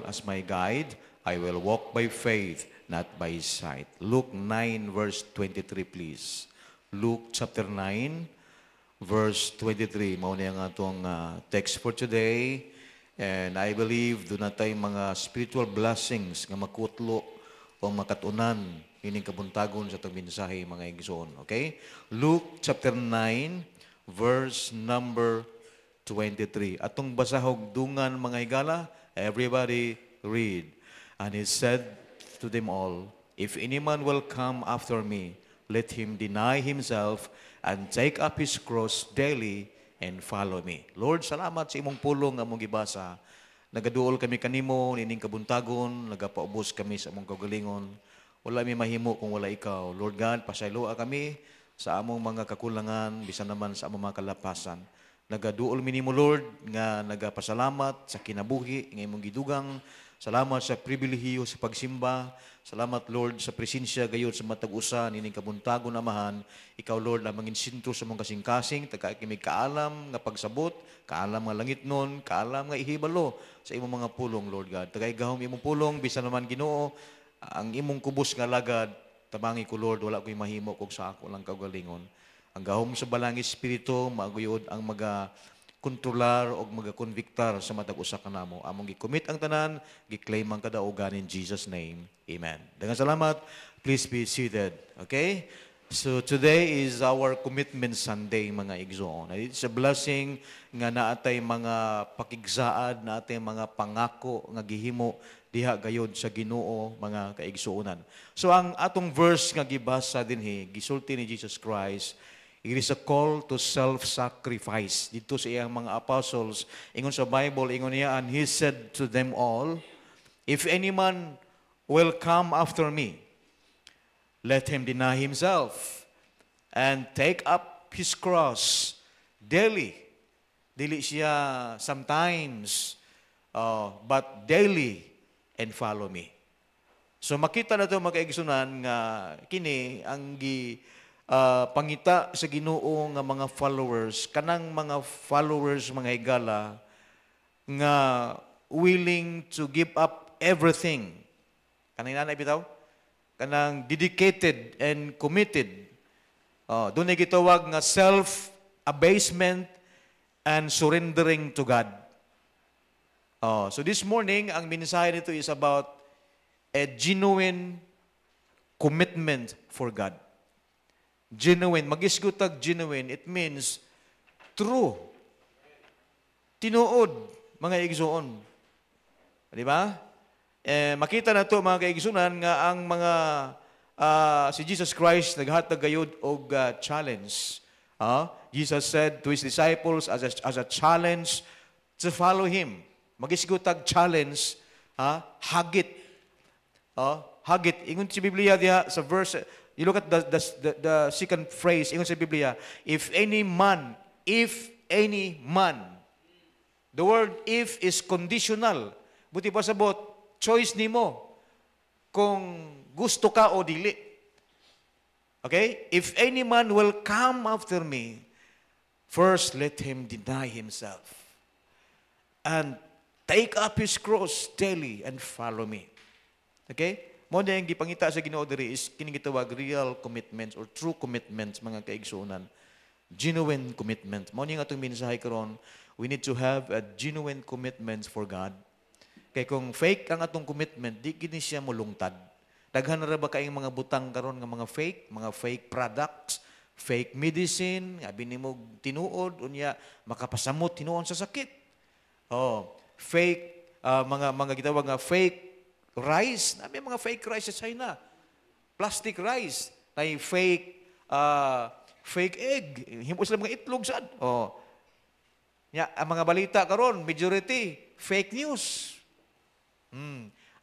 as my guide, I will walk by faith, not by sight. Luke 9 verse 23, please. Luke chapter 9 verse 23. Mauna yung atong text for today. And I believe doon na tayo mga spiritual blessings nga makutlo o makatunan ining kabuntagon sa itong mensahe mga igsoon. Okay? Luke chapter 9 verse number 23. Atong basahog dungan mga higala, everybody read. And he said to them all, if any man will come after me, let him deny himself and take up his cross daily and follow me. Lord, salamat sa imong pulong nga mong gibasa. Nagaduol kami kanimo, nining kabuntagon, nagapaubos kami sa among kagalingon. Wala mi mahimo kung wala ikaw. Lord God, pasayloa kami sa among mga kakulangan, bisan naman sa among mga kalapasan. Nagaduol minimo Lord nga nagapasalamat sa kinabuhi nga imong gidugang. Salamat sa pribilehiyo sa pagsimba. Salamat Lord sa presensya gayud sa matag usa nining kabuntagon amahan. Ikaw Lord lamang insinto sa mong kasing-kasing taga kimi kaalam nga pagsabot, kaalam nga langit nun, kaalam nga ihibalo sa imong mga pulong Lord God. Tagay gahom imong pulong bisan naman Ginoo ang imong kubos nga lagad tabangi ko Lord wala ko'y mahimo kung sa ako lang kaugalingon. Ang gahom sa balang espiritu maguyod ang kontrolar o magakonviktar sa matag usa kanamo. Among gi-commit ang tanan, gi-claim ang kadaugan in Jesus name. Amen. Daghang salamat. Please be seated. Okay? So today is our commitment Sunday mga igsoon. It's a blessing nga naatay mga pakigsaad, naatay mga pangako nga gihimo diha gayod sa Ginoo mga kaigsuonan. So ang atong verse nga gibasa dinhi gisulti ni Jesus Christ. It is a call to self-sacrifice. Dito sa iyang mga apostles, ingon sa Bible, ingon niya, and he said to them all, if any man will come after me, let him deny himself and take up his cross daily. Dili siya sometimes, but daily, and follow me. So makita na ito mga kaigsunan nga kini ang pangita sa Ginoo nga mga followers, kanang mga followers mga higala nga willing to give up everything. Kanang nanay bitaw? Kanang dedicated and committed. Doon ay gitawag nga self-abasement and surrendering to God. So this morning, ang mensahe nito is about a genuine commitment for God. Genuine. Magisgutag genuine, it means true. Tinuod, mga igsoon. Di ba? Makita na to mga kaigsunan nga ang mga si Jesus Christ naghatag gayud og challenge. Jesus said to his disciples as a challenge to follow him. Magisgutag challenge, hagit. Hagit. Ingon si Biblia diha sa verse. You look at the second phrase, ingon sa Biblia, if any man, the word if is conditional. Buti pa sabot, choice nimo kung gusto ka o dili. Okay? If any man will come after me, first let him deny himself and take up his cross daily and follow me. Okay? Mo na yung gipangita sa Ginoo diri is kining gitawag real commitments or true commitments mga kaigsuonan. Genuine commitment. Mo ni nga atong mensahe karon, we need to have a genuine commitment for God. Kay kung fake ang atong commitment, di gini siya mulungtad. Daghan ra ba kaayong mga butang karon nga mga fake products, fake medicine, abi nimo tinuod unya makapasamot tinuon sa sakit. Fake mga gitawag nga fake rice, may mga fake rice sa China. Plastic rice, may fake egg. Himo sila mga itlog sad. Ang mga balita karon, majority fake news.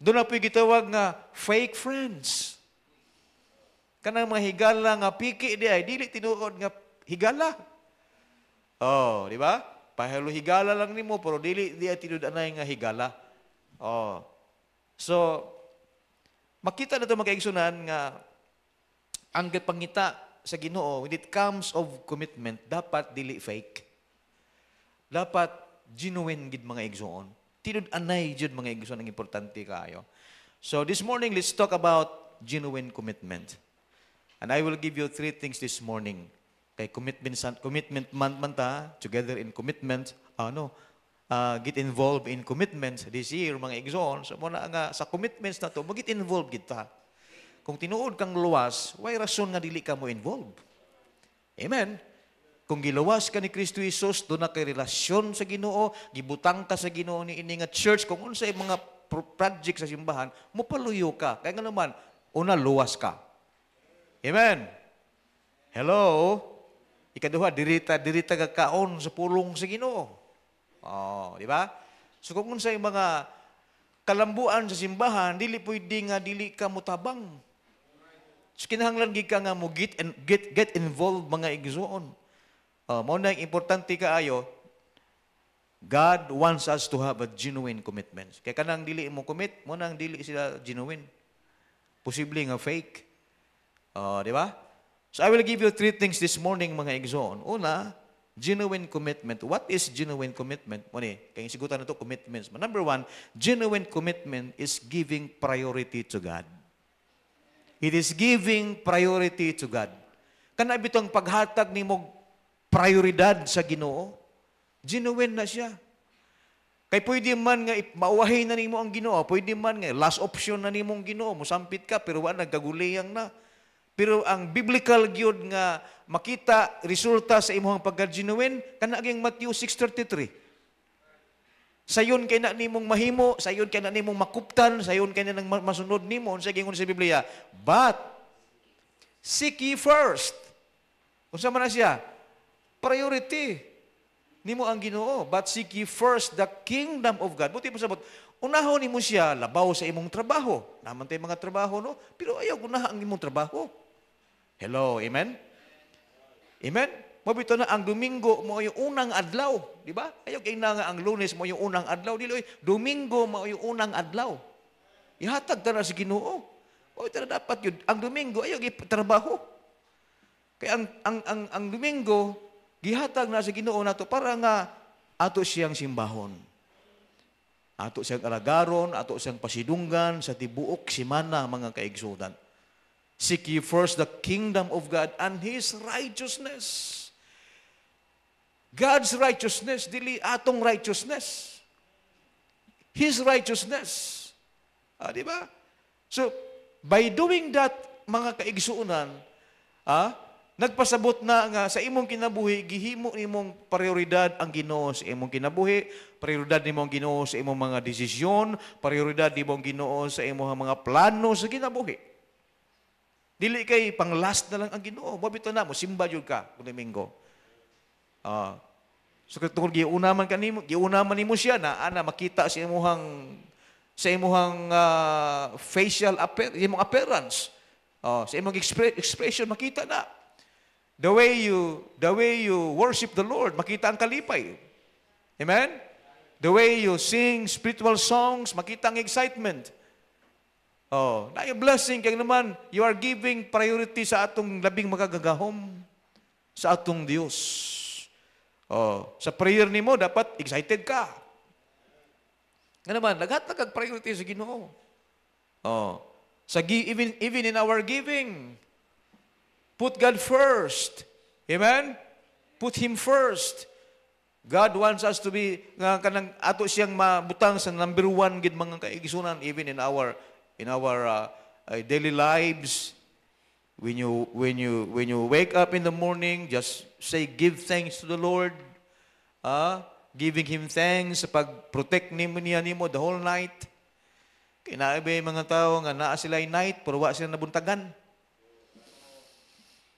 Doon na po'y gitawag nga fake friends. Kanang mga higala nga piki di ay dili tinuod nga higala. Di ba? Pahalo higala lang nimo pero dili di ay tinuod anay nga higala. So, makita na ito mga kaigsunan nga ang pangita sa Ginoo, when it comes of commitment, dapat dili fake. Dapat genuine gid mga igsoon. Tinod anay jud mga igsoon ang importante kaayo. So this morning, let's talk about genuine commitment. And I will give you 3 things this morning. Kay commitment man ta, together in commitment, get involved in commitments this year, mga igsoon. So muna nga, sa commitments na to, mag-get involved kita. Kung tinuod kang luwas, way rason nga dili ka mo involved. Amen. Kung giluwas ka ni Kristo Jesus, doon na kay relasyon sa Ginoo, gibutang ka sa Ginoo ni ini nga church, kung unsay mga project sa simbahan, mopaluyo ka. Kaya nga naman, una, luwas ka. Amen. Hello? Ikaduha, dirita ka kaon sa pulong sa Ginoo. Di ba? So kung unsay mga kalambuan sa simbahan, dili pwede nga dili ka mutabang. So kinahanglan gid ka nga mo get involved mga igsoon. Mao na importante kaayo. God wants us to have a genuine commitment. Kaya kanang dili mo commit, mo nang dili sila genuine. Posible nga fake. Di ba? So I will give you 3 things this morning mga igsoon. Una, genuine commitment. What is genuine commitment? Kaya sigutan na ito, commitments. Number 1, genuine commitment is giving priority to God. It is giving priority to God. Kana bitong paghatag ni mo prioridad sa Ginoo, genuine na siya. Kay pwede man nga mauwahin na nimo ang Ginoo, pwede man nga last option na nimong Ginoo, musampit ka pero wa nagkaguliyang na. Pero ang biblical gyud nga makita resulta sa imong pagka-genuine kana gyud Matthew 6:33. Sayon kay na nimong mahimo, sayon kay na nimong makuptan, sayon kay na nang masunod nimo unsa gingon sa Biblia. But seek ye first. Unsa man na siya? Priority nimo ang Ginoo. But seek ye first the kingdom of God. Buti mo sabot, unahon nimo siya labaw sa imong trabaho. Naman tay mga trabaho no, pero ayaw unaha ang imong trabaho. Hello, amen? Amen? Mabito na ang Domingo mo yung unang adlaw, di ba? Ayaw kay na nga ang Lunes mo yung unang adlaw, dili Domingo mo yung unang adlaw. Ihatag ta na sa Ginoo. O ito na dapat yun. Ang Domingo ayaw gitrabaho. Kaya ang Domingo gihatag na sa Ginoo nato para nga ato siyang simbahon. Ato siyang alagaron, ato siyang pasidunggan sa tibuok simana mga kaigsudan. Seek ye first the kingdom of God and His righteousness. God's righteousness, dili atong righteousness. His righteousness. Di ba? So, by doing that, mga kaigsuunan, nagpasabot na nga sa imong kinabuhi, gihimo nimong prioridad ang Ginoo sa imong kinabuhi, prioridad nimong Ginoo sa imong mga desisyon, prioridad nimong Ginoo sa imong mga plano sa kinabuhi. Dili kay pang last na lang ang Ginoo. Mabito na mo, simba jud ka kung Domingo. So katungod giunaman kanimo, giunaman nimo siya na ana makita sa imong facial appearance. Sa imong expression makita na. The way you worship the Lord, makita ang kalipay. Amen? The way you sing spiritual songs, makita ang excitement. Na yung blessing, kaya naman, you are giving priority sa atong labing magagagahom sa atong Diyos. Sa prayer nimo dapat excited ka. Nga naman, naghatag priority sa Ginoo. Even in our giving, put God first. Amen? Put Him first. God wants us to be, kanang ato siyang mabutang sa number 1 gid mga kaigsunan, even in our daily lives. When you wake up in the morning, just say give thanks to the Lord. Giving Him thanks sa pag-protect nimo the whole night. Kinaiba mga tao nga naa sila night pero wa sila nabuntagan.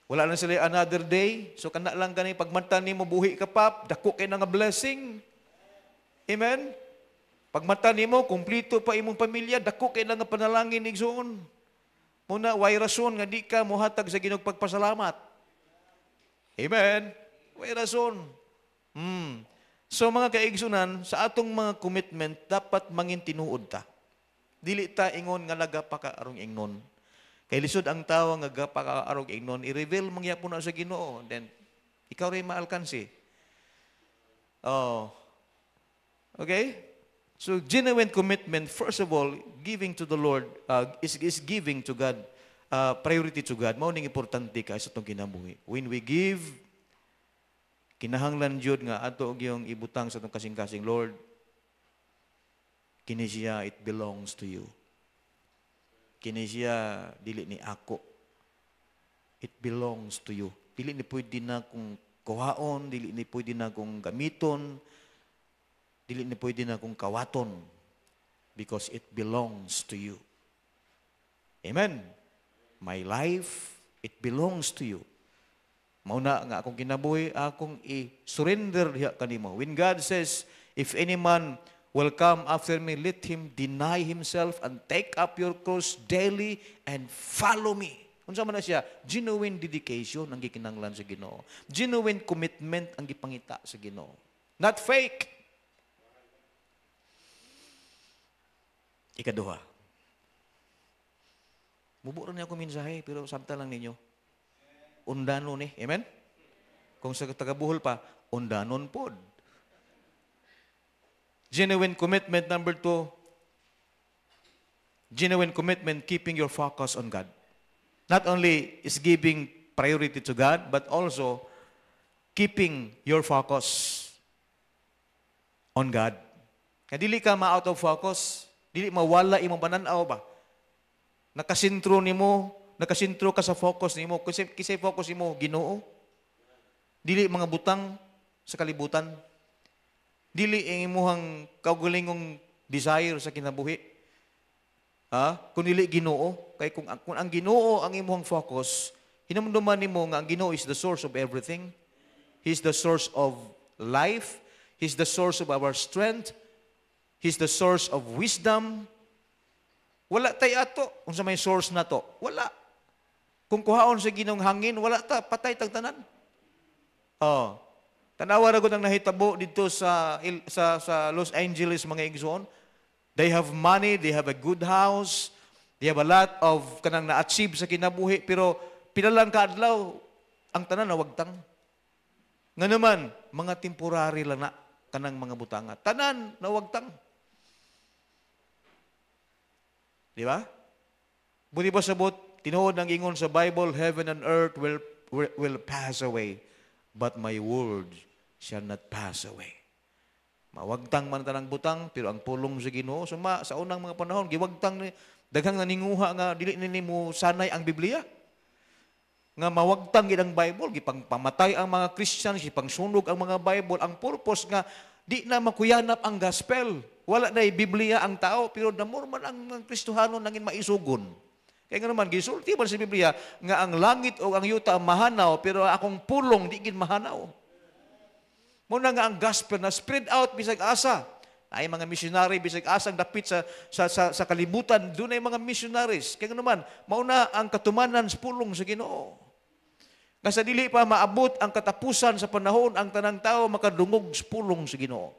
Wala na sila another day. So kana lang gani pagmanta nimo buhi ka pap, dako kay nga blessing. Amen. Pagmata nimo, kumplito pa imong pamilya, dako kay nga panalangin igsoon. Muna, way rason nga di ka muhatag sa Ginoo pagpasalamat. Amen? Way rason. So mga kaigsunan, sa atong mga commitment, dapat mangin tinuod ta. Dili ta ingon nga nagapa ka arong ingnon. Kay lisod ang tawo nga gapa ka arong ingnon, i-reveal mangyapon na sa Ginoo. Then, ikaw rin maalkansi. Okay? So genuine commitment, first of all, giving to the Lord, is giving to God, priority to God. Mao ning importante ka sa itong kinabuhi. When we give, kinahanglan jud nga ato yung ibutang sa itong kasing-kasing, Lord, kini siya, it belongs to you. Kini siya, dili ni ako. It belongs to you. Dili ni pwede na kung kuhaon, dili ni pwede na kung gamiton, dili ni pwede na kung kawaton, because it belongs to you. Amen. My life, it belongs to you. Mauna nga akong kinabuhi, akong i-surrender diha kanimo. When God says, if any man will come after me, let him deny himself and take up your cross daily and follow me. Unsa man na siya? Genuine dedication ang gikinahanglan sa Ginoo. Genuine commitment ang gipangita sa Ginoo. Not fake. Ikaduha. Muburo niya ako mensahe, pero samta lang ninyo. Undanon Amen? Kung sa taga-Buhol pa, undanon pod. Genuine commitment, number 2. Genuine commitment, keeping your focus on God. Not only is giving priority to God, but also keeping your focus on God. Kaya dili ka ma-out of focus, dili mawala imong pananaw ba? Nakasintro ka sa focus nimo, kasi focus nimo Ginoo. Dili mga butang sa kalibutan. Dili ang imuhang kaugalingong desire sa kinabuhi. Kung dili Ginoo, kay kung ang Ginoo ang imong focus, hinumduman nimo nga ang Ginoo is the source of everything. He's the source of life. He's the source of our strength. He's the source of wisdom. Wala tay ato unsa may source na to. Wala. Kung kuhaon sa Ginoong hangin, wala ta, patay tagtanan. Tanawa ra gud ang nahitabo dito sa Los Angeles mga igsoon. They have money, they have a good house, they have a lot of kanang na-achieve sa kinabuhi, pero pinalang kaadlaw ang tanan nawagtang. Nga naman, mga temporary lang na kanang mga butanga. Tanan nawagtang. Di ba? Buti ba sabot, tinuod ng ingon sa Bible, heaven and earth will pass away, but my word shall not pass away. Mawagtang man tanang butang, pero ang pulong sa Ginoo, sa unang mga panahon, giwagtang ni daghang naninguha nga dili nimo sanay ang Biblia. Nga mawagtang gid ang Bible, gipangpamatay ang mga Christian, gipangsunog ang mga Bible, ang purpose nga di na makuyanap ang gospel. Wala na Biblia ang tao, pero namor man ang mga Kristohano nangin maisugon. Kaya nga naman, gisulti man sa Biblia, nga ang langit o ang yuta mahanaw, pero akong pulong di gid mahanaw. Muna nga ang gospel na spread out bisag asa. Ay mga missionary bisag asang dapit sa kalibutan, doon ay mga missionaries. Kaya naman, mauna ang katumanan sa pulong sa Ginoo. Nga sa dili pa maabot ang katapusan sa panahon, ang tanang tao makadungog sa pulong sa Ginoo.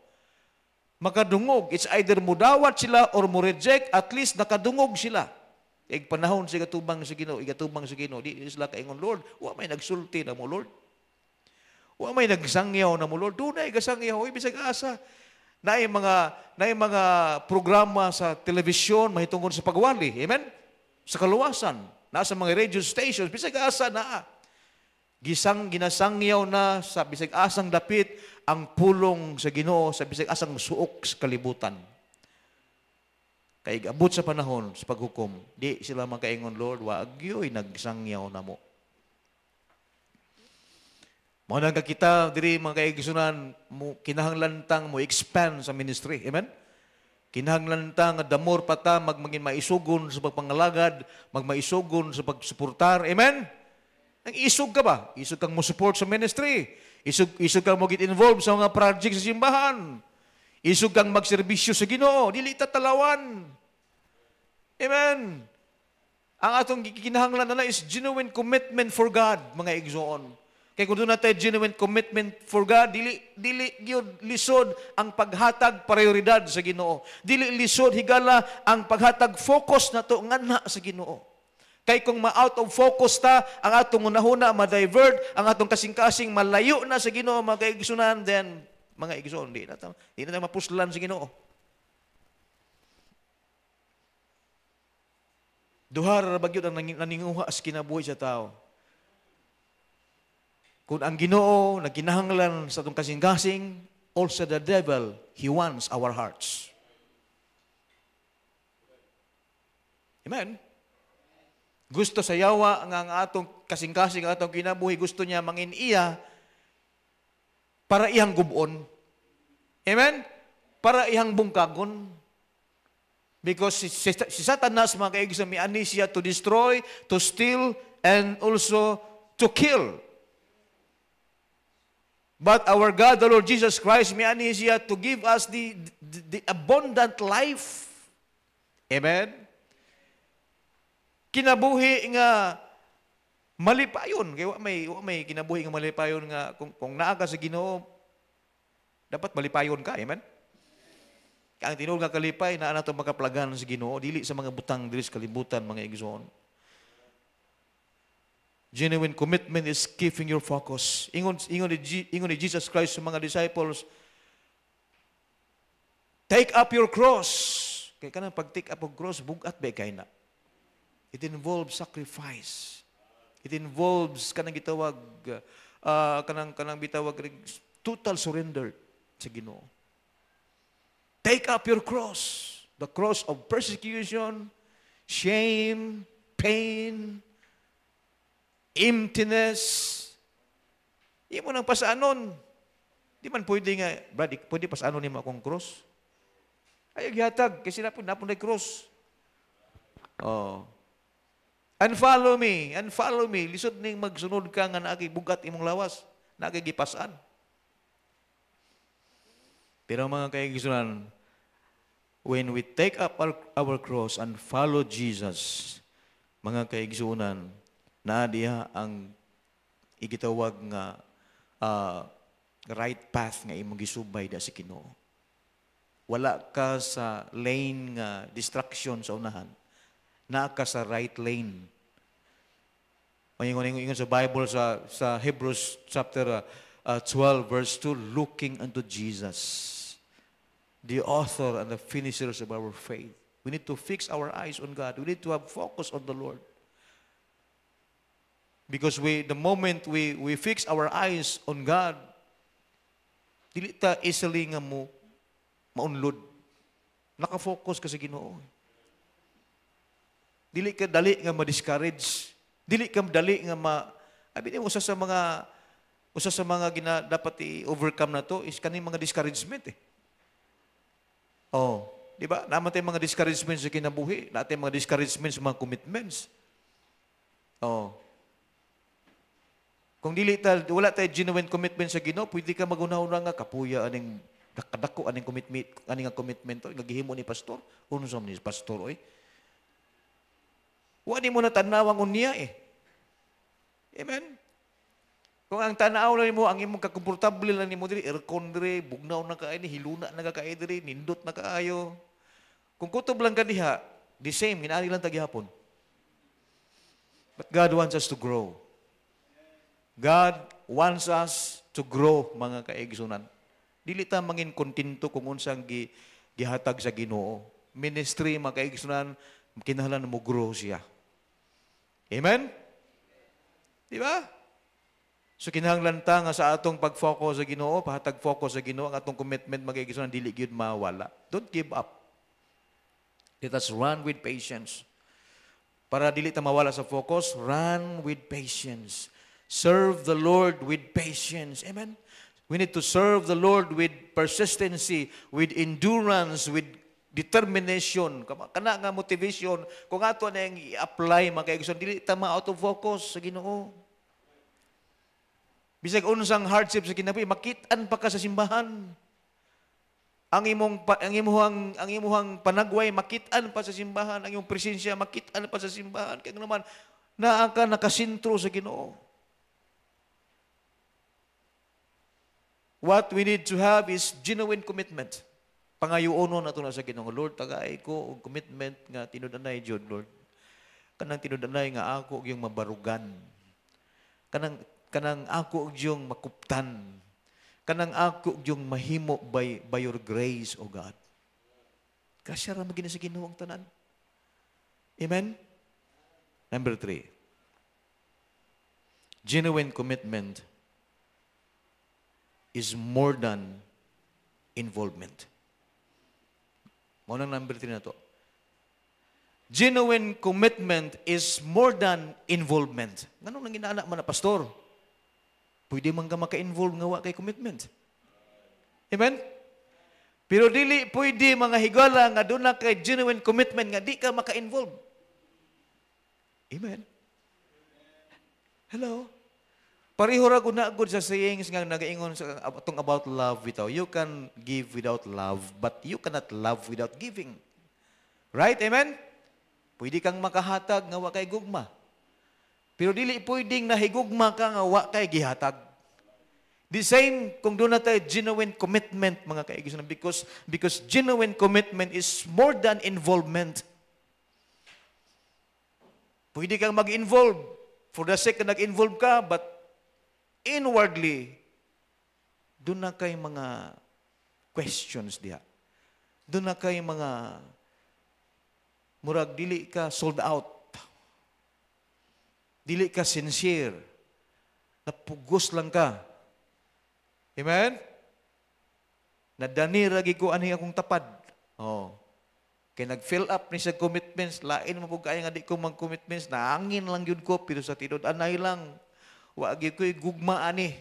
Makadungog. It's either mudawat sila or mo-reject, at least nakadungog sila. Kaya panahon sa igatubang sa Ginoo, di sila kaingon, Lord, wa may nagsulti na mo, Lord. Wa may nagsangyaw na mo, Lord. Doon ay gasangyaw. Bisag asa. Naay mga programa sa telebisyon mahitungkol sa pagwali. Amen? Sa kaluwasan. Nasa mga radio stations. Bisag asa na. Ginasangyaw na sa bisag asang dapit ang pulong sa Ginoo sa bisag asang suok sa kalibutan. Kay abot sa panahon sa paghukom, di sila makaingon, Lord, wa agyoy nagsangyaw na mo. Mga nagkakita, diri mga kaigsunan, kinahanglan mo expand sa ministry. Amen? Kinahanglan nga damor pata magmangin maisugon sa pagpangalagad, magmaisugon sa pagsuportar. Amen? Nang isog ka ba? Isog kang mo support sa ministry. Isog kang mo get involved sa mga project sa simbahan. Isog kang magserbisyo sa Ginoo. Dili tatalawan. Amen? Ang atong kinahanglan na is genuine commitment for God, mga igsoon. Kaya kung doon natin genuine commitment for God, dili yun lisod ang paghatag prioridad sa Ginoo. Dili lisod higala ang paghatag focus na to nganha sa Ginoo. Kay kung ma-out of focus ta, ang atong unahuna ma-divert, ang atong kasing-kasing malayo na sa Ginoo, mga kaigsunan, then mga igsoon, di na tayo mapuslan sa Ginoo. Duha ra bagyo ang naninguha sa kinabuhi sa tao. Kung ang Ginoo nagkinahanglan sa atong kasing-kasing, also the devil, he wants our hearts. Amen? Gusto sa yawa nga ang atong kasing-kasing, ang atong kinabuhi, gusto niya mangin iya para iyang gubon. Amen? Para iyang bungkagon. Because si Satanas, mga kaigsoon, miani siya to destroy, to steal, and also to kill. But our God, the Lord Jesus Christ, miani siya to give us the abundant life. Amen? Kinabuhi nga malipayon. Kaya may kinabuhi nga malipayon nga kung naa ka sa Ginoo, dapat malipayon ka. Amen? Ang tinuod nga kalipay na nato makaplagan sa Ginoo, dili sa mga butang dili sa kalibutan, mga igsoon. Genuine commitment is keeping your focus. Ingon ni Jesus Christ sa mga disciples, take up your cross. Kaya kanang pag-take up of cross, bugat ba kay na? It involves sacrifice. It involves kanang gitawag kanang bitawag total surrender sa Ginoo. Take up your cross, the cross of persecution, shame, pain, emptiness. Imo nang pasaanon. Di man pwede nga, brad, pwede pasaanon nimo akong cross. Ay gihatag kasi napon na cross. Oh. And follow me. Lisod ning magsunod ka nga naagi bugat imong lawas, naagi gipasaan. Pero mga kaigsunan, when we take up our cross and follow Jesus, mga kaigsunan, na diha ang igitawag nga right path nga imong gisubay da sa Ginoo. Wala ka sa lane nga distraction sa unahan. Naa ka sa right lane. Ingon sa Bible sa Hebrews chapter 12 verse 2, looking unto Jesus, the author and the finishers of our faith. We need to fix our eyes on God. We need to have focus on the Lord. Because the moment we fix our eyes on God, dili ta easily nga mo maunlod. Naka-focus ka sa Ginoo. Dili ka dali nga ma-discourage. Dili ka dali nga abi usa sa mga dapat i-overcome na to is kaning mga discouragement eh. Oh, di ba? Naman tayong mga discouragements sa kinabuhi, natin mga discouragements sa mga commitments. Oh. Kung wala tayo genuine commitment sa Ginoo, pwede ka magunaw-una nga kapuya aning nakadako aning commitment nga gihimo ni pastor. Unsa man ni pastor oy? Wa ni mo na tanawang unya eh. Amen? Kung ang tanaw na mo, ang imong kakomportable lang ni mo diri, aircon diri, bugnaw na kaay ni, hiluna na kaay diri, nindot na kaayo. Kung kutob lang ka diha, the same, ginaari lang tagihapon. But God wants us to grow. God wants us to grow, mga kaigsunan. Dili ta mangin kontento kung unsang gihatag sa Ginoo. Ministry, mga kaigsunan, kinahanglan mo grow siya. Amen? Di ba? So kinahanglan ta nga sa atong pag-focus sa Ginoo, pahatag focus sa Ginoo, ang atong commitment magiging dili gyud mawala. Don't give up. Let us run with patience. Para dili ta mawala sa focus, run with patience. Serve the Lord with patience. Amen? We need to serve the Lord with persistency, with endurance, with determination, kana nga motivation, kung ato na yung i-apply, mga kaigsoon, dili tama out of focus sa Ginoo. Bisag unsang hardship sa kinabuhi, makitaan pa ka sa simbahan. Ang imuhang panagway, makitaan pa sa simbahan. Ang imong presensya, makitaan pa sa simbahan. Kaya naman, naa ka nakasintro sa Ginoo. What we need to have is genuine commitment. Pangayuonon nato na sa Ginoo, Lord, tagay ko og commitment nga tinud-anay jud, Lord. Kanang tinud-anay nga ako og yung mabarugan. Kanang ako og yung makuptan. Kanang ako og yung mahimo by your grace, O God. Kasya ra magina sa Ginoo ang tanan. Amen. Number 3. Genuine commitment is more than involvement. Maunang number 3 na to. Genuine commitment is more than involvement. Ganun nang inaanak man na, pastor? Pwede man ka maka-involve nga wa kay commitment. Amen? Pero dili pwede mga higala nga doon na kay genuine commitment nga di ka maka-involve. Amen? Hello? Pareho ra gud na gud sa sayings nga nagaingon sa atong about love bitaw. You can give without love, but you cannot love without giving. Right? Amen? Pwede kang makahatag nga wa kay gugma. Pero dili pwedeng nahigugma ka nga wa kay gihatag. The same kung doon na tayo genuine commitment, mga kaibigan, because genuine commitment is more than involvement. Pwede kang mag-involve for the sake na nag-involve ka, but inwardly, doon na kay mga questions diha. Doon na kay mga murag dili ka sold out. Dili ka sincere. Napugos lang ka. Amen? Nadani ragi ko ani akong tapad. Oh. Kay nag-fill up ni sa commitments, lain mo pug kaya nga di ko mag-commitments, naangin lang yun ko, pero sa tinod anay lang. Wa gyud ko'y gugma ani.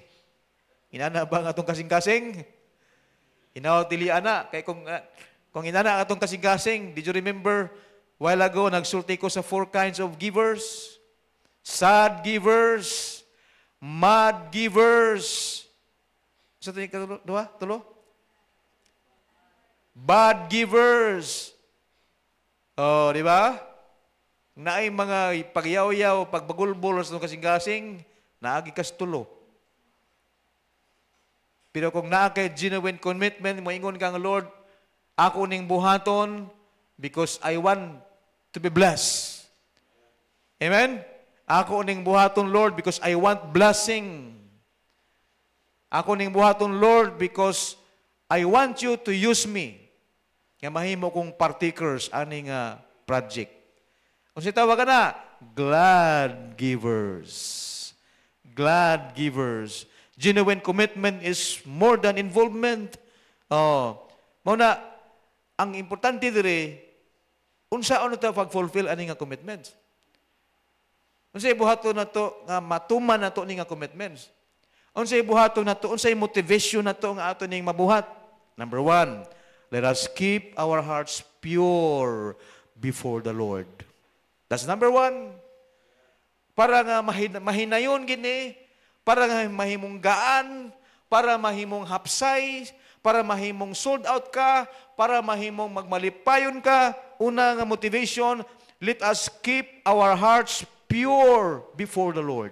Inana ba nga atong kasing-kasing? Inaw tili ana kay kung inana atong kasing-kasing, did you remember while ago nagsulti ko sa 4 kinds of givers? Sad givers, mad givers. Sa ito yung tulo? Bad givers. Oh, di ba? Naay mga pagyaw-yaw, pagbagulbol sa kasing-kasing, naagi kas tulo. Pero kung naa kay genuine commitment, moingon kang Lord, ako ning buhaton because I want to be blessed. Amen? Ako ning buhaton, Lord, because I want blessing. Ako ning buhaton, Lord, because I want you to use me. Nga mahimo kong partakers aning project. Kung sitawa ka na, glad givers. Glad givers. Genuine commitment is more than involvement. Mauna, ang importante dire, unsaon na ito pag-fulfill ani nga commitments. Unsay buhaton na to nga matuman na to ni nga commitments. Unsay buhaton na to, unsay motivation na to nga ato ning mabuhat. Number 1, let us keep our hearts pure before the Lord. That's number 1. Para nga mahinayon gini, para nga mahimong gaan, para mahimong hapsay, para mahimong sold out ka, para mahimong magmalipayon ka. Una nga motivation, let us keep our hearts pure before the Lord.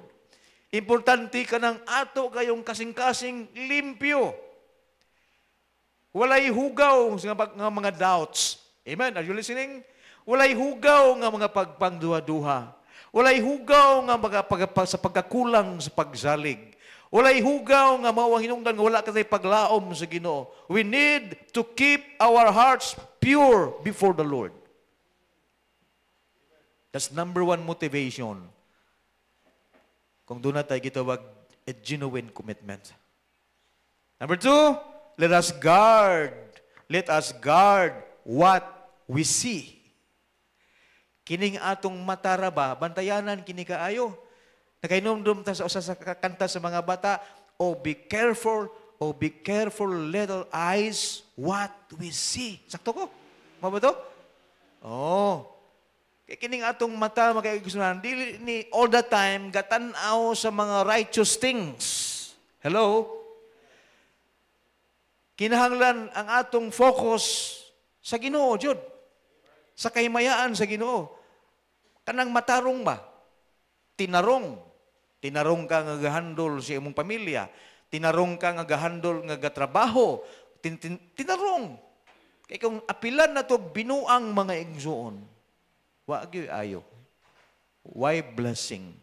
Importante ka ng ato kayong kasing-kasing limpyo. Walay hugaw nga mga doubts. Amen? Are you listening? Walay hugaw nga mga pagpangduha-duha. Walay hugaw nga mga sa pagkakulang sa pagsalig. Walay hugaw nga mawang hinungdan nga wala katay paglaom sa Ginoo. We need to keep our hearts pure before the Lord. That's number 1 motivation. Kung doon na tayo gitawag a genuine commitment. Number 2, let us guard what we see. Kining atong matara ba, bantayanan kini kaayo. Nakainomdom ta sa usa sa kanta sa mga bata, oh be careful, little eyes, what we see. Sakto ko? Mo ba to? Oh. Kining atong mata makaiigusunan, dili ni all the time gatan-aw sa mga righteous things. Hello? Kinahanglan ang atong focus sa Ginoo, jud. Sa kahimayaan sa Ginoo. Kanang matarong ba? Tinarong. Tinarong ka nga gahandol sa imong pamilya. Tinarong ka nga gahandol nga gatrabaho. Tinarong. Kaya kung apilan na to binuang mga igsuon, wa gyud ayo. Why blessing?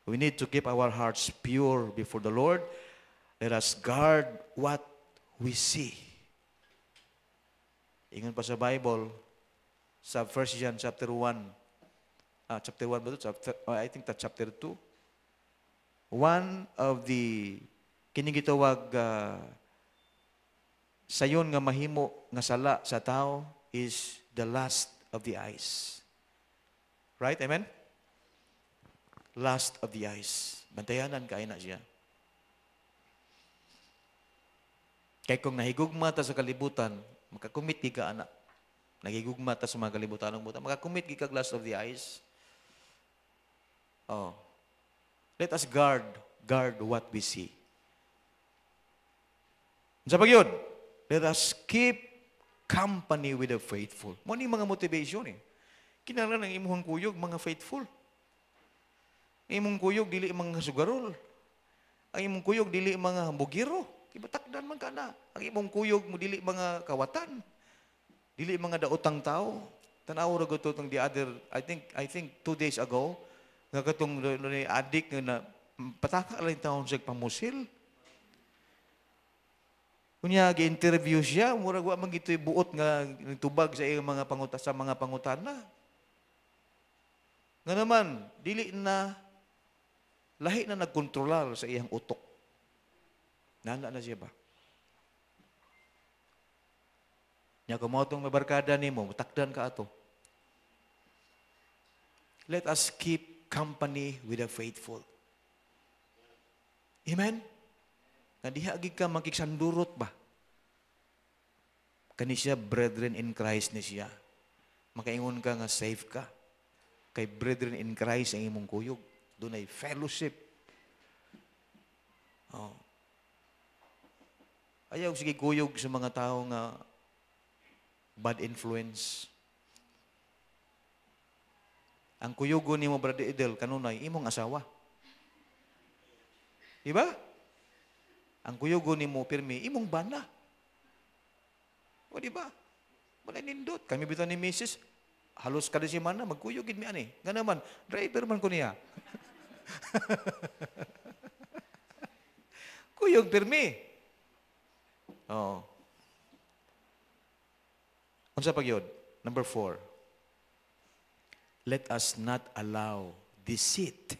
We need to keep our hearts pure before the Lord. Let us guard what we see. Ingon pa sa Bible, sa 1 John chapter 1, chapter 1 ba ito? I think that chapter 2. One of the kinigitawag sayon nga mahimo nga sala sa tao is the lust of the eyes. Right? Amen? Lust of the eyes. Bantayanan kaya na siya. Kaya kung nahigugma ta sa kalibutan, makakumit ka anak. Nahigugma ta sa mga kalibutan ng buta, makakumit ka lust of the eyes. Oh. Let us guard what we see. Sa pagyod, let us keep company with the faithful. Mo ni mga motivation eh. Kinahanglan ang imong kuyog mga faithful. Imong kuyog dili mga sugarol. Ang imong kuyog dili mga bugiro. Kibatakdan man kana. Ang imong kuyog mo dili mga kawatan. Dili mga daotang tao. Tanaw ra gud tong the other I think 2 days ago nga katong adik nga pataka lang taon sa pamusil. Kunya gi-interview siya, murag wa man gitoy buot nga tubag sa iyang mga pangutana. Nga naman, dili na lahi na nagkontrolar sa iyang utok. Nana na siya ba? Nya kumotong mabarkada nimo, takdan ka ato. Let us keep company with the faithful. Amen? Nga diha gid ka makiksandurot ba? Kani siya brethren in Christ ni siya. Makaingon ka nga safe ka. Kay brethren in Christ ang imong kuyog. Doon ay fellowship. Oh. Ayaw sige kuyog sa mga tao nga bad influence. Ang kuyugo ni mo, Brother Idel, kanunay, imong asawa. Diba? Ang kuyugo ni mo, pirmi, imong bana. O diba? Wala nindot. Kami bito ni Mrs. Halos kada si mana, magkuyugin mi ani. Nga naman, driver man ko niya. Kuyog, pirmi. Oo. Unsa pagyod? Number 4. Let us not allow deceit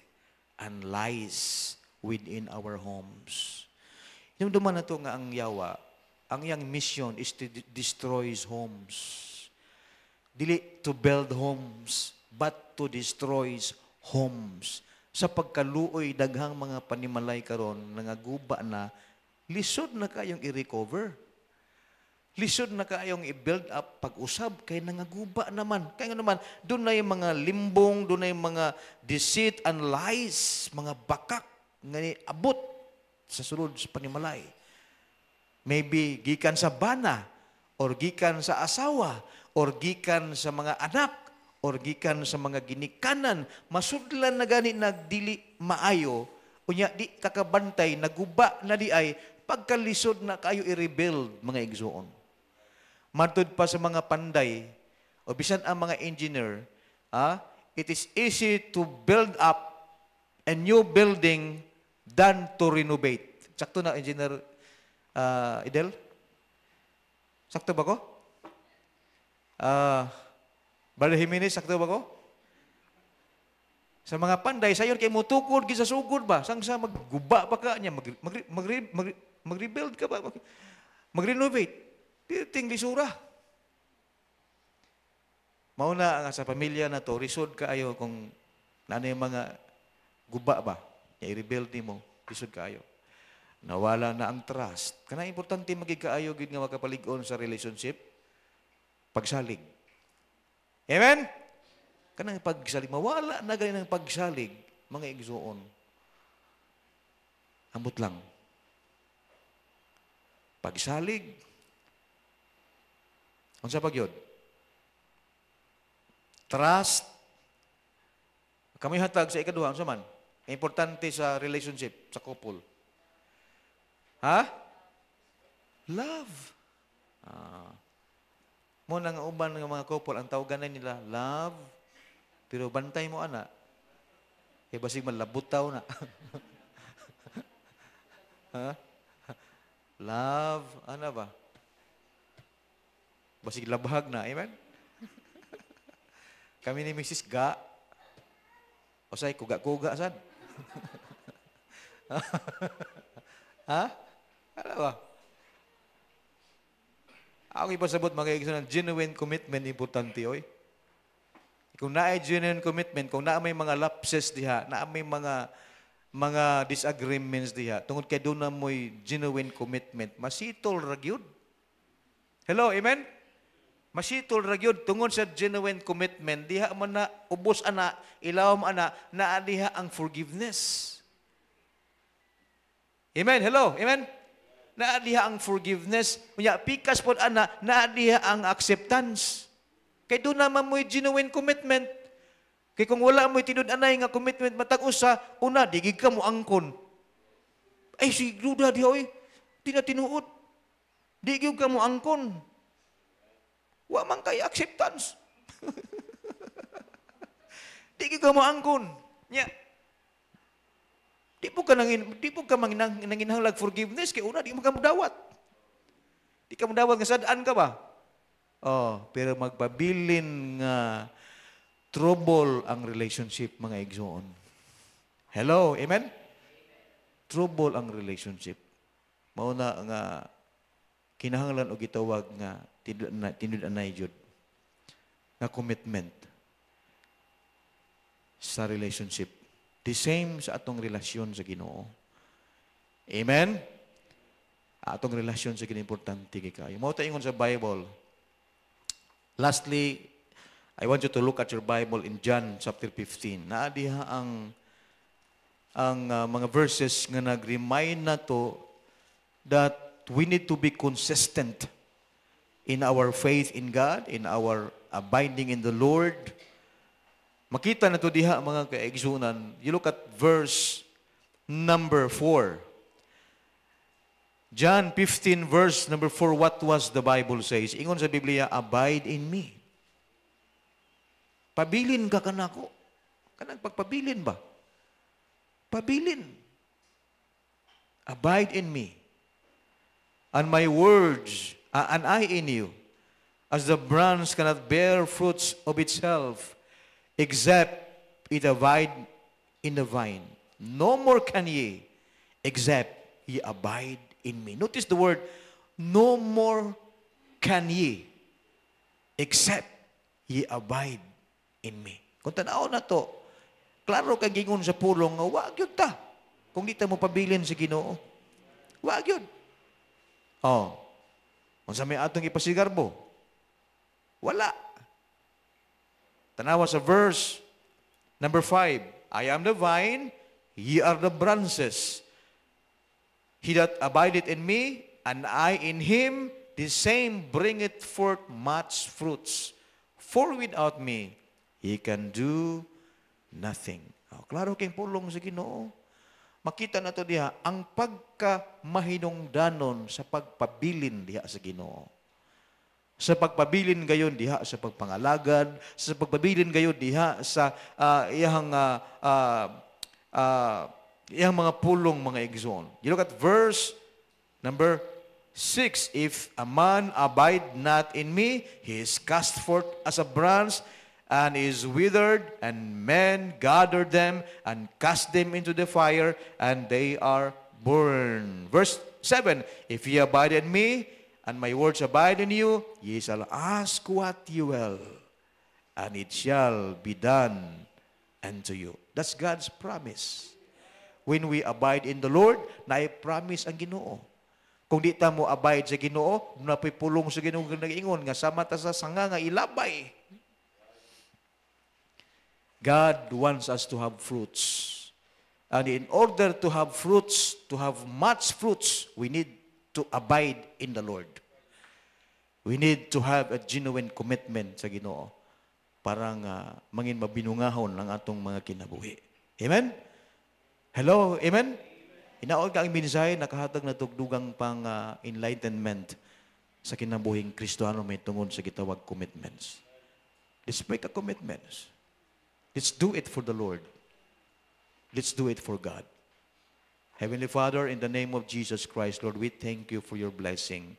and lies within our homes. Yung duman na ito nga ang yawa, ang iyang mission is to destroy homes. Dili to build homes, but to destroy homes. Sa pagkaluoy, daghang mga panimalay karon nangaguba na, lisod na kayong i-recover. Lisod na kayong i-build up pag-usab kay nangaguba naman. Kaya naman, doon na yung mga limbong, doon na yung mga deceit and lies, mga bakak nga abot sa sulod sa panimalay. Maybe gikan sa bana, or gikan sa asawa, or gikan sa mga anak, or gikan sa mga ginikanan, masudlan na gani nagdili maayo, unya di kakabantay, naguba na di ay, pagkalisod na kayo i-rebuild, mga igsoon. Matud pa sa mga panday, o bisan ang mga engineer, it is easy to build up a new building than to renovate. Sakto na, Engineer Idel? Sakto ba ko? Brother Jimenez, sakto ba ko? Sa mga panday, sayon kay mo tukod, sa sugod ba? Sang sa magguba pa ka niya, mag-rebuild ka ba? Mag-renovate. Piting lisura. Mauna nga sa pamilya na to, risod kaayo kung ano yung mga guba ba, i-rebuild ni mo, risod kaayo. Nawala na ang trust. Kana importante magigkaayo gid nga makapalig-on sa relationship, pagsalig. Amen? Kanang pagsalig, mawala na ganin ang pagsalig, mga igsuon. Ambot lang. Pagsalig, unsa pagyod? Trust. Kami hatag sa ikaduha, unsa man? Importante sa relationship, sa couple. Ha? Love. Mo nang uban ng mga couple, ang tawagan nila, love. Pero bantay mo, ana. Eh, basig malabutaw na. Ha? Love. Ano ba? Basig labhag na. Amen? Kami ni Mrs. Ga. O say, kuga-kuga, sad. Ha? Ano ba? Ako ipasabot mga igsoon, genuine commitment, importante, oy. Kung naay genuine commitment, kung naa may mga lapses diha, naa may mga disagreements diha, tungod kay doon na mo'y genuine commitment, masitol ra gyud. Hello, amen? Masitol ra gyud tungod sa genuine commitment, diha man na ubos ana, ilawom ana, naa diha ang forgiveness. Amen? Hello, amen? Naa diha ang forgiveness, unya pikas pod ana, naa diha ang acceptance. Kay doon naman mo'y genuine commitment. Kay kung wala mo'y tinud-anay nga commitment, matag-usa, una, digig ka mo angkon. Ay, si Luda di oy, di na tinuod. Digig ka mo angkon. Wa man kay acceptance. Digig ka mo angkon. Nya. Di po ka nanginahanglag forgiveness, kay una, di mo ka mudawat. Di ka mudawat, nga sadaan ka ba? Oh, pero magpabilin nga trouble ang relationship, mga igsoon. Hello, amen? Trouble ang relationship. Mauna nga kinahanglan og gitawag nga tinud-anay jud nga commitment sa relationship. The same sa atong relasyon sa Ginoo. Amen? Atong relasyon sa Ginoo importante kay kayo. Mao ta ingon sa Bible. Lastly, I want you to look at your Bible in John chapter 15. Naa diha ang mga verses nga nag-remind nato that we need to be consistent in our faith in God, in our abiding in the Lord. Makita nato diha mga kaigsunan. You look at verse number 4. John 15 verse number 4, what was the Bible says? Ingon sa Biblia, abide in me. Pabilin ka kanako. Kanang pagpabilin ba? Pabilin. Abide in me. And my words, and I in you, as the branch cannot bear fruits of itself, except it abide in the vine. No more can ye, except ye abide in me. Notice the word, no more can ye, except ye abide in me. Kung tanaw na to, klaro kang gingon sa pulong nga, wag yun ta. Kung di ta mo pabilin sa Ginoo, wag yun. Oh, kung sa may atong ipasigarbo, wala. Tanawa sa verse number 5, I am the vine, ye are the branches. He that abideth in me, and I in him, the same bringeth forth much fruits. For without me, he can do nothing. Oh, klaro kayong pulong sa Ginoo. Makita na to diha, ang pagkamahinungdanon sa pagpabilin diha sa Ginoo. Sa pagpabilin gayon diha sa pagpangalagad, sa pagpabilin gayon diha sa iyang mga pulong, mga igsoon. You look at verse number 6. If a man abide not in me, he is cast forth as a branch and is withered, and men gather them and cast them into the fire, and they are burned. Verse 7. If ye abide in me, and my words abide in you, ye shall ask what ye will, and it shall be done unto you. That's God's promise. When we abide in the Lord, na-promise ang Ginoo. Kung di ta mo abide sa Ginoo, napipulong sa Ginoo nga nag-ingon nga sama ta sa sanga nga ilabay. God wants us to have fruits. And in order to have fruits, to have much fruits, we need to abide in the Lord. We need to have a genuine commitment sa Ginoo para nga mangin mabinungahon ang atong mga kinabuhi. Amen? Hello, amen? Inaol ka ang mensahe, nakahatag na tugdugang pang enlightenment sa kinabuhing Kristohano may tungod sa gitawag commitments. Let's make a commitment. Let's do it for the Lord. Let's do it for God. Heavenly Father, in the name of Jesus Christ, Lord, we thank you for your blessing.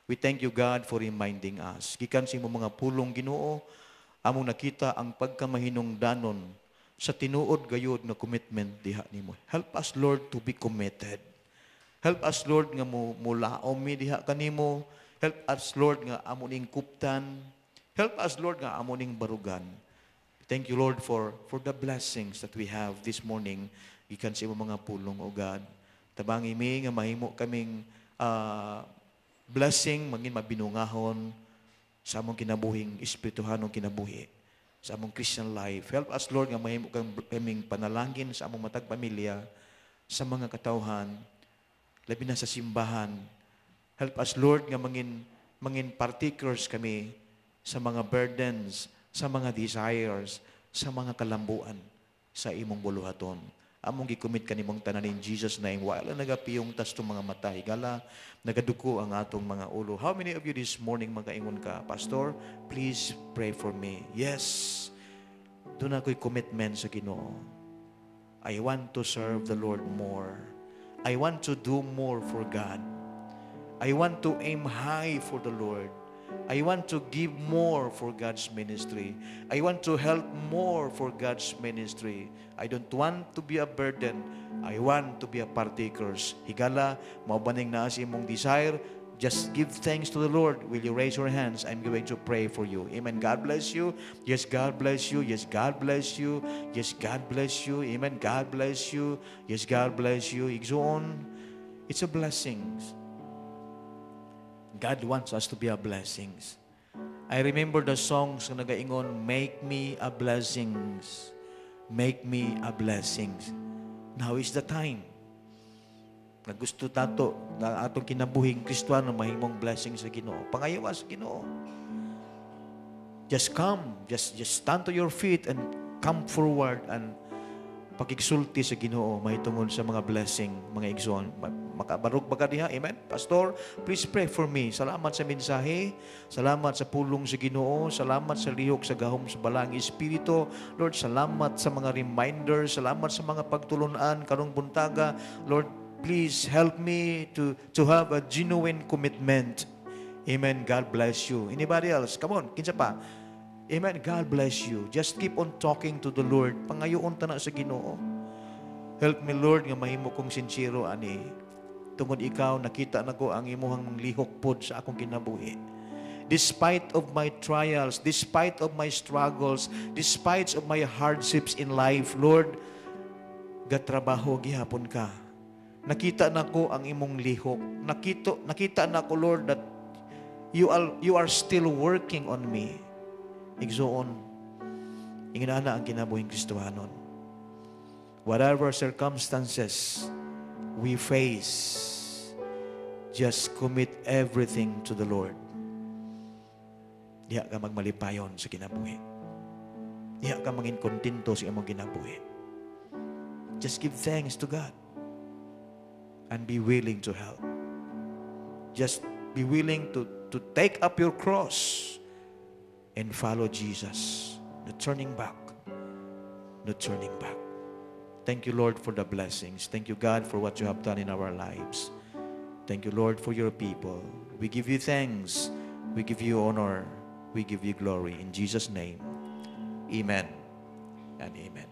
We thank you, God, for reminding us. Gikan sa imong mga pulong Ginoo, among nakita ang pagkamahinungdanon sa tinuod gayud nga commitment diha nimo. Help us, Lord, to be committed. Help us, Lord, nga mulaom mi diha kanimo. Help us, Lord, nga amo ning kuptan. Help us, Lord, nga amo ning barugan. Thank you, Lord, for the blessings that we have this morning gikan sa imong mga pulong, O God. Tabangi mi nga mahimo kaming blessing, maging mabinungahon sa among kinabuhing espirituhanong kinabuhi, sa among Christian life. Help us, Lord, nga mahimo kaming panalangin sa among matag pamilya, sa mga katawhan, labi na sa simbahan. Help us, Lord, nga mangin partakers kami sa mga burdens, sa mga desires, sa mga kalambuan sa imong buluhaton. Among gikumit kanimong tanan in Jesus' name. Wala nagapiyong tas itong mga mata. Higala, nagaduko ang atong mga ulo. How many of you this morning magkaingon ka? Pastor, please pray for me. Yes. Doon ako'y commitment sa Ginoo. I want to serve the Lord more. I want to do more for God. I want to aim high for the Lord. I want to give more for God's ministry. I want to help more for God's ministry. I don't want to be a burden. I want to be a partakers. Higala, maubaning na sa imong desire, just give thanks to the Lord. Will you raise your hands? I'm going to pray for you. Amen. God bless you. Yes, God bless you. Yes, God bless you. Yes, God bless you. Amen. God bless you. Yes, God bless you. Igsoon. It's a blessing. God wants us to be a blessings. I remember the songs na nagaingon, make me a blessings. Make me a blessings. Now is the time. Na gusto tato na atong kinabuhing Kristiyano mahimong blessings sa Ginoo. Pangayawa sa Ginoo. Just come, just stand to your feet and come forward and pagigsulti sa Ginoo mahitungod sa mga blessing, mga igsoon. Makabarog ba ka diha? Amen? Pastor, please pray for me. Salamat sa mensahe. Salamat sa pulong sa Ginoo. Salamat sa lihok sa gahom sa balang Espiritu. Lord, salamat sa mga reminders. Salamat sa mga pagtulunan karong buntaga. Lord, please help me to have a genuine commitment. Amen. God bless you. Anybody else? Come on, kinsa pa? Amen. God bless you. Just keep on talking to the Lord. Pangayoon ta na sa Ginoo. Help me, Lord, nga mahimo kong sincero ani. Tungod ikaw, nakita na ko ang imuhang lihok pod sa akong kinabuhi. Despite of my trials, despite of my struggles, despite of my hardships in life, Lord, gatrabaho gihapon ka. Nakita na ko ang imong lihok. Nakita na ko, Lord, that you are still working on me. Igsoon, ingana ang kinabuhing Kristohanon. Whatever circumstances we face, just commit everything to the Lord. Diha ka magmalipayon sa kinabuhi. Diha ka mangin kontento sa imong kinabuhi. Just give thanks to God and be willing to help. Just be willing to take up your cross and follow Jesus. No turning back. No turning back. Thank you, Lord, for the blessings. Thank you, God, for what you have done in our lives. Thank you, Lord, for your people. We give you thanks. We give you honor. We give you glory. In Jesus' name, amen and amen.